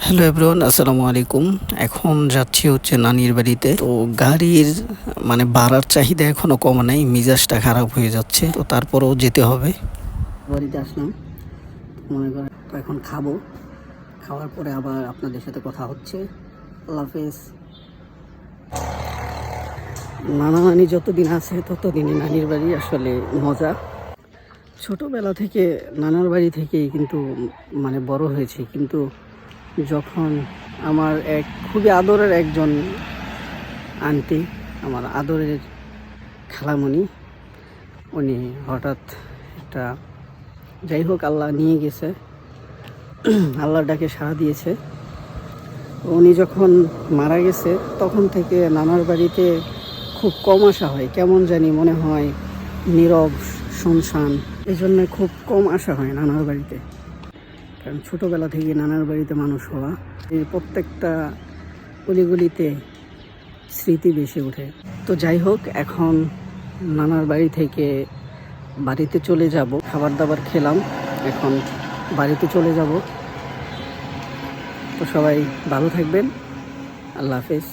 Hello everyone, আসসালামু আলাইকুম। এখন যাচ্ছি হচ্ছে নানির বাড়িতে। তো গাড়ির ভাড়ার চাহিদা এখনো কমে নাই, মিজাজটা খারাপ হয়ে যাচ্ছে। তো তারপরেও যেতে হবে। বাড়িতে আসলাম, মনে করেন তো এখন খাবো। খাওয়ার পরে আবার আপনাদের সাথে কথা হচ্ছে। আল্লাহ হাফেজ। নানা নানি যতদিন আছে ততদিনই নানির বাড়ি আসলে মজা। ছোটবেলা থেকে নানার বাড়ি থেকেই কিন্তু বড় হয়েছি, কিন্তু যখন আমার এক খুবই আদরের একজন আন্টি, আমার আদরের খালামণি, উনি হঠাৎ একটা, যাই হোক, আল্লাহ নিয়ে গেছে, আল্লাহর ডাকে সাড়া দিয়েছে। উনি যখন মারা গেছে তখন থেকে নানার বাড়িতে খুব কম আসা হয়, কেমন জানি মনে হয় নীরব, শুনশান। এই জন্য খুব কম আসা হয় নানার বাড়িতে। কারণ ছোটোবেলা থেকে নানার বাড়িতে মানুষ হওয়া, এই প্রত্যেকটা অলিগলিতে স্মৃতি বেশি ওঠে। তো যাই হোক, এখন নানার বাড়ি থেকে বাড়িতে চলে যাব। খাবার দাবার খেলাম, এখন বাড়িতে চলে যাব। তো সবাই ভালো থাকবেন। আল্লাহ হাফেজ।